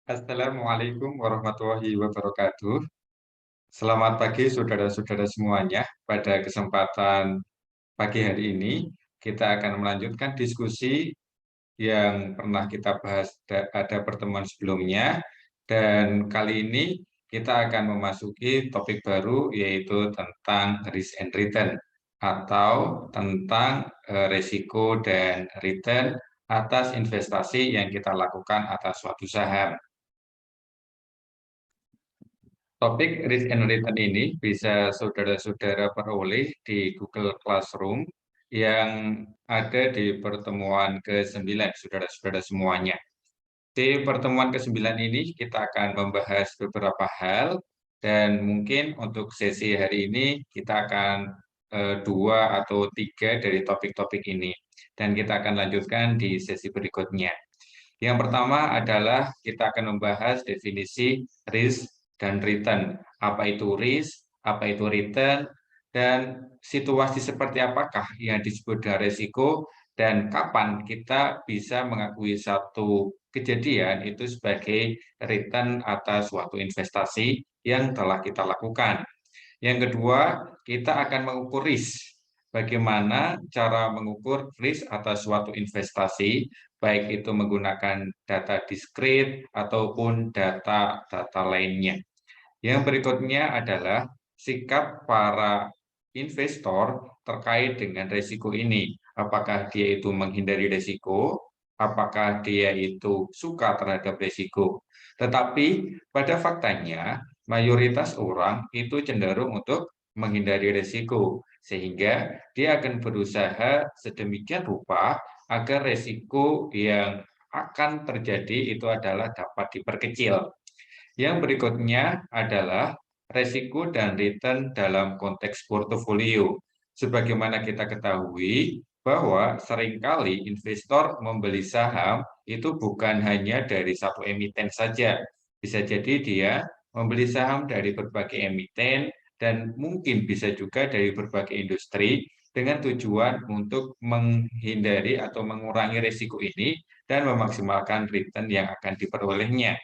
Assalamualaikum warahmatullahi wabarakatuh. Selamat pagi saudara-saudara semuanya. Pada kesempatan pagi hari ini, kita akan melanjutkan diskusi yang pernah kita bahas pada pertemuan sebelumnya. Dan kali ini kita akan memasuki topik baru yaitu tentang risk and return atau tentang resiko dan return atas investasi yang kita lakukan atas suatu saham. Topik risk and return ini bisa saudara-saudara peroleh di Google Classroom yang ada di pertemuan ke-9, saudara-saudara semuanya. Di pertemuan ke-9 ini kita akan membahas beberapa hal dan mungkin untuk sesi hari ini kita akan dua atau tiga dari topik-topik ini dan kita akan lanjutkan di sesi berikutnya. Yang pertama adalah kita akan membahas definisi risk dan return. Apa itu risk, apa itu return, dan situasi seperti apakah yang disebut dengan risiko, dan kapan kita bisa mengakui satu kejadian itu sebagai return atas suatu investasi yang telah kita lakukan. Yang kedua, kita akan mengukur risk. Bagaimana cara mengukur risk atas suatu investasi, baik itu menggunakan data diskrit ataupun data-data lainnya. Yang berikutnya adalah sikap para investor terkait dengan risiko ini. Apakah dia itu menghindari risiko, apakah dia itu suka terhadap risiko. Tetapi pada faktanya, mayoritas orang itu cenderung untuk menghindari risiko, sehingga dia akan berusaha sedemikian rupa agar risiko yang akan terjadi itu adalah dapat diperkecil. Yang berikutnya adalah resiko dan return dalam konteks portofolio. Sebagaimana kita ketahui bahwa seringkali investor membeli saham itu bukan hanya dari satu emiten saja. Bisa jadi dia membeli saham dari berbagai emiten dan mungkin bisa juga dari berbagai industri dengan tujuan untuk menghindari atau mengurangi risiko ini dan memaksimalkan return yang akan diperolehnya.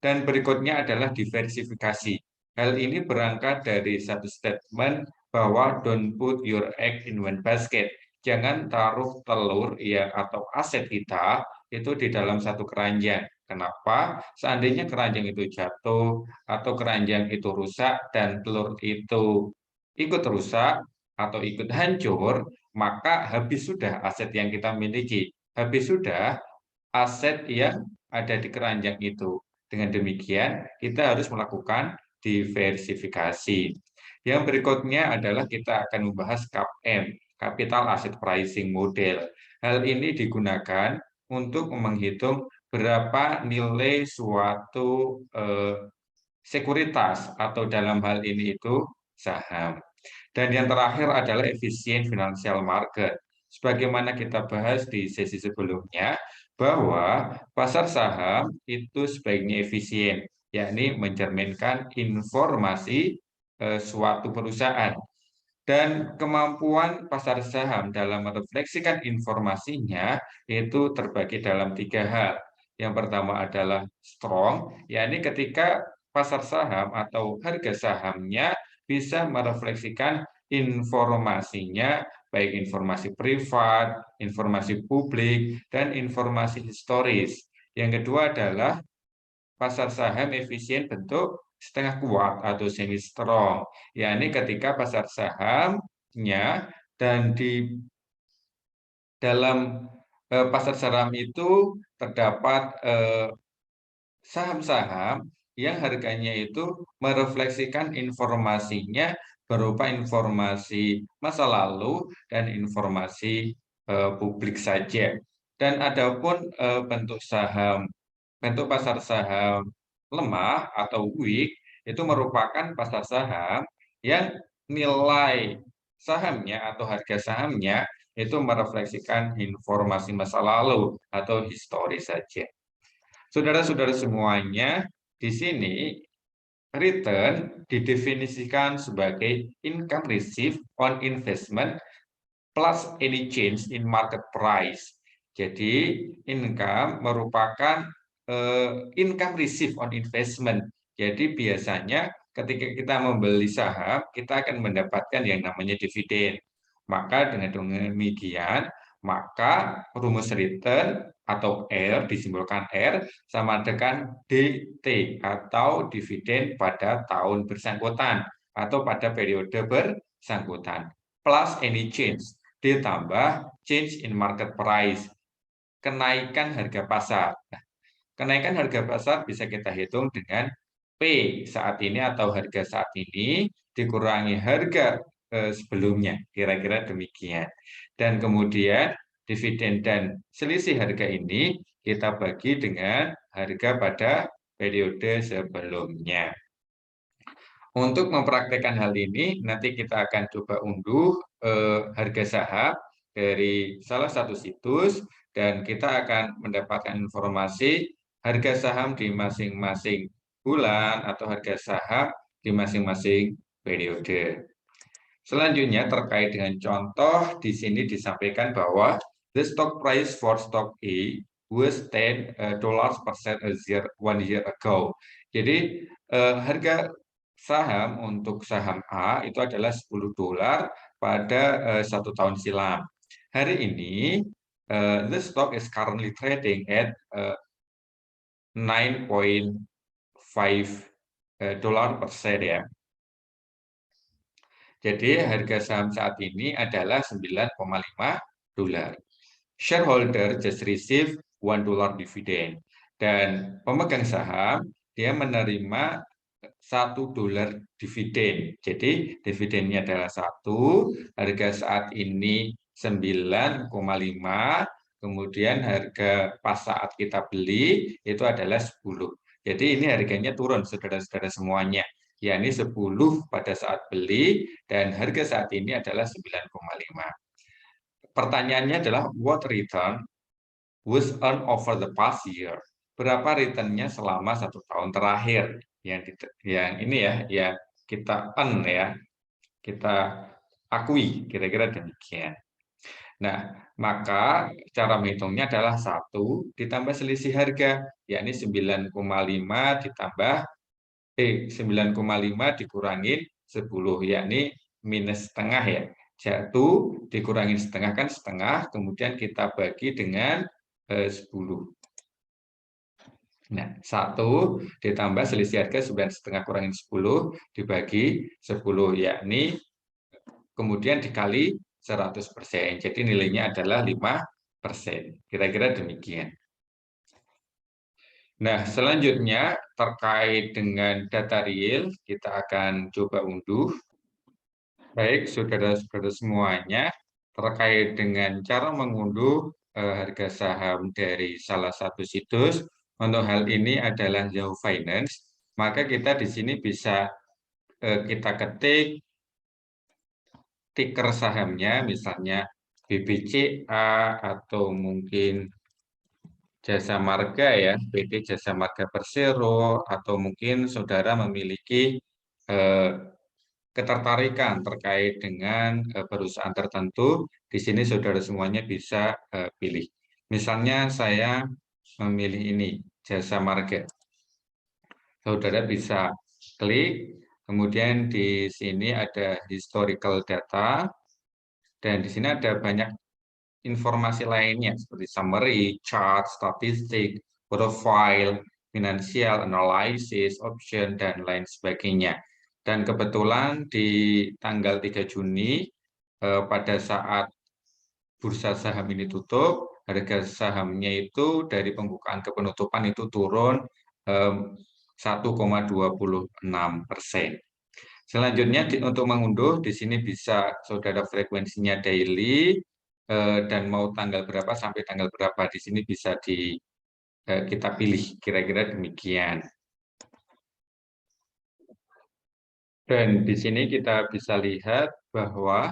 Dan berikutnya adalah diversifikasi. Hal ini berangkat dari satu statement bahwa don't put your egg in one basket. Jangan taruh telur ya atau aset kita itu di dalam satu keranjang. Kenapa? Seandainya keranjang itu jatuh atau keranjang itu rusak dan telur itu ikut rusak atau ikut hancur, maka habis sudah aset yang kita miliki. Habis sudah aset yang ada di keranjang itu. Dengan demikian, kita harus melakukan diversifikasi. Yang berikutnya adalah kita akan membahas CAPM, Capital Asset Pricing Model. Hal ini digunakan untuk menghitung berapa nilai suatu sekuritas atau dalam hal ini itu saham. Dan yang terakhir adalah efisien financial market. Sebagaimana kita bahas di sesi sebelumnya, bahwa pasar saham itu sebaiknya efisien, yakni mencerminkan informasi suatu perusahaan. Dan kemampuan pasar saham dalam merefleksikan informasinya itu terbagi dalam tiga hal. Yang pertama adalah strong, yakni ketika pasar saham atau harga sahamnya bisa merefleksikan informasinya, baik informasi privat, informasi publik, dan informasi historis. Yang kedua adalah pasar saham efisien bentuk setengah kuat atau semi strong, yakni ketika pasar sahamnya dan di dalam pasar saham itu terdapat saham-saham yang harganya itu merefleksikan informasinya berupa informasi masa lalu dan informasi publik saja. Dan adapun bentuk pasar saham lemah atau weak itu merupakan pasar saham yang nilai sahamnya atau harga sahamnya itu merefleksikan informasi masa lalu atau historis saja. Saudara-saudara semuanya, di sini return didefinisikan sebagai income received on investment plus any change in market price. Jadi, income merupakan income receive on investment. Jadi biasanya ketika kita membeli saham, kita akan mendapatkan yang namanya dividen. Maka dengan demikian, maka rumus return atau R, disimbolkan R, sama dengan DT atau dividen pada tahun bersangkutan atau pada periode bersangkutan. Plus any change, ditambah change in market price, kenaikan harga pasar. Nah, kenaikan harga pasar bisa kita hitung dengan P saat ini atau harga saat ini dikurangi harga sebelumnya, kira-kira demikian. Dan kemudian dividen dan selisih harga ini kita bagi dengan harga pada periode sebelumnya. Untuk mempraktekkan hal ini, nanti kita akan coba unduh harga saham dari salah satu situs dan kita akan mendapatkan informasi harga saham di masing-masing bulan atau harga saham di masing-masing periode. Selanjutnya terkait dengan contoh, di sini disampaikan bahwa the stock price for stock A was $10 per share 1 year ago. Jadi harga saham untuk saham A itu adalah $10 pada 1 tahun silam. Hari ini the stock is currently trading at $9.5 per share ya. Jadi harga saham saat ini adalah $9,5. Shareholder just receive $1 dividen. Dan pemegang saham dia menerima $1 dividen. Jadi dividennya adalah 1, harga saat ini 9,5, kemudian harga pas saat kita beli itu adalah 10. Jadi ini harganya turun saudara-saudara semuanya, yakni 10 pada saat beli dan harga saat ini adalah 9,5. Pertanyaannya adalah what return was earned over the past year? Berapa returnnya selama 1 tahun terakhir? Yang ini ya, yang kita earn ya, kita akui, kira-kira demikian. Nah, maka cara menghitungnya adalah 1 ditambah selisih harga, yakni 9,5 ditambah 9,5 dikurangin 10, yakni minus setengah ya. 1 dikurangin setengah kan setengah, kemudian kita bagi dengan 10. Nah, 1 ditambah selisih harga 9,5 kurangin 10 dibagi 10, yakni kemudian dikali 100%. Jadi nilainya adalah 5%. Kira-kira demikian. Nah, selanjutnya terkait dengan data real, kita akan coba unduh. Baik, saudara-saudara semuanya, terkait dengan cara mengunduh harga saham dari salah satu situs, untuk hal ini adalah Yahoo Finance, maka kita di sini bisa kita ketik ticker sahamnya, misalnya BBCA atau mungkin Jasa Marga ya, PT Jasa Marga Persero, atau mungkin saudara memiliki ketertarikan terkait dengan perusahaan tertentu, di sini saudara semuanya bisa pilih. Misalnya saya memilih ini, Jasa Marga. Saudara bisa klik, kemudian di sini ada historical data, dan di sini ada banyak informasi lainnya seperti summary, chart, statistik, profile, financial analysis, option, dan lain sebagainya. Dan kebetulan di tanggal 3 Juni pada saat bursa saham ini tutup, harga sahamnya itu dari pembukaan ke penutupan itu turun 1,26%. Selanjutnya untuk mengunduh di sini bisa saudara frekuensinya daily dan mau tanggal berapa sampai tanggal berapa di sini bisa kita pilih, kira-kira demikian. Dan di sini kita bisa lihat bahwa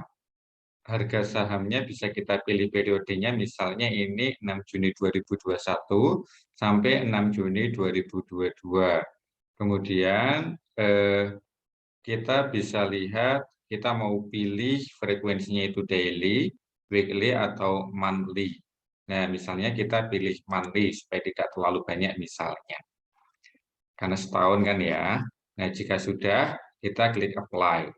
harga sahamnya bisa kita pilih periodenya, misalnya ini 6 Juni 2021 sampai 6 Juni 2022. Kemudian kita bisa lihat kita mau pilih frekuensinya itu daily, weekly, atau monthly. Nah, misalnya kita pilih monthly supaya tidak terlalu banyak misalnya. Karena setahun kan ya. Nah, jika sudah, kita klik apply.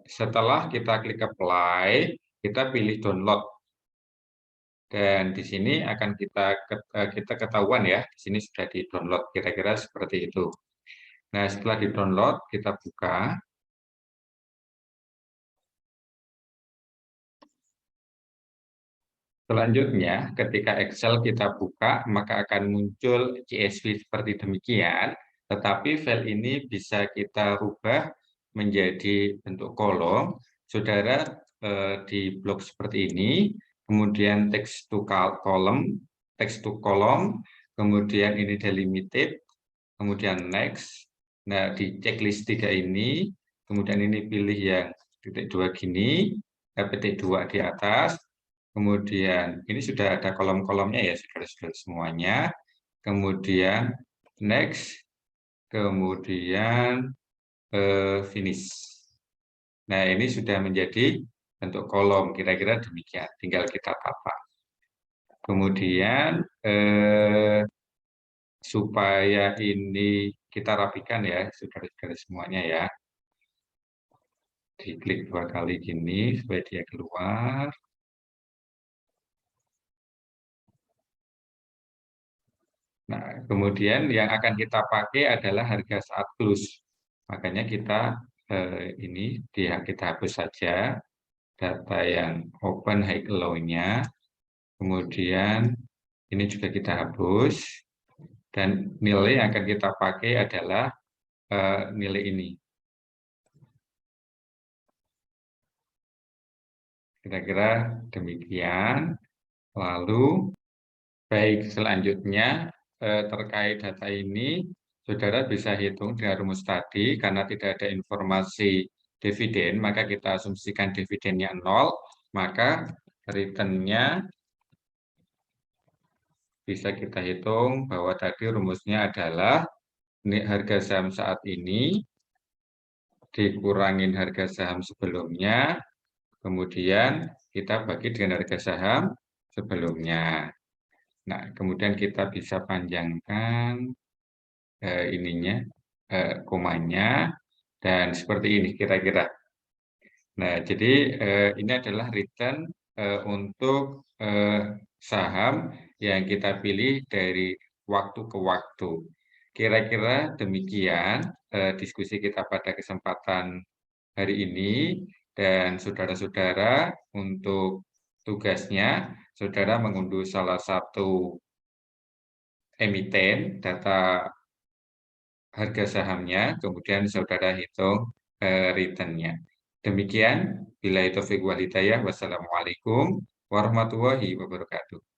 Setelah kita klik apply, kita pilih download. Dan di sini akan kita ketahuan ya, di sini sudah di-download, kira-kira seperti itu. Nah, setelah di-download, kita buka. Selanjutnya, ketika Excel kita buka, maka akan muncul CSV seperti demikian, tetapi file ini bisa kita rubah menjadi bentuk kolom. Saudara di blok seperti ini, kemudian text to column, kemudian ini delimited, kemudian next. Nah, di checklist 3 ini, kemudian ini pilih yang titik 2 gini, titik 2 di atas, kemudian ini sudah ada kolom-kolomnya ya, saudara-saudara semuanya. Kemudian next, kemudian finish. Nah, ini sudah menjadi bentuk kolom, kira-kira demikian. Tinggal kita tata. Kemudian supaya ini kita rapikan ya, saudara-saudara semuanya ya. Diklik 2 kali gini supaya dia keluar. Nah, kemudian yang akan kita pakai adalah harga saat close. Makanya kita ini kita hapus saja data yang open high low-nya. Kemudian ini juga kita hapus dan nilai yang akan kita pakai adalah nilai ini. Kira-kira demikian. Lalu baik, selanjutnya terkait data ini, saudara bisa hitung dengan rumus tadi, karena tidak ada informasi dividen, maka kita asumsikan dividennya 0, maka return-nya bisa kita hitung bahwa tadi rumusnya adalah harga saham saat ini dikurangin harga saham sebelumnya, kemudian kita bagi dengan harga saham sebelumnya. Nah, kemudian kita bisa panjangkan ininya, komanya, dan seperti ini kira-kira. Nah, jadi ini adalah return untuk saham yang kita pilih dari waktu ke waktu. Kira-kira demikian diskusi kita pada kesempatan hari ini, dan saudara-saudara untuk tugasnya, saudara mengunduh salah satu emiten data harga sahamnya, kemudian saudara hitung return-nya. Demikian, bila itu wal hidayah. Wassalamualaikum warahmatullahi wabarakatuh.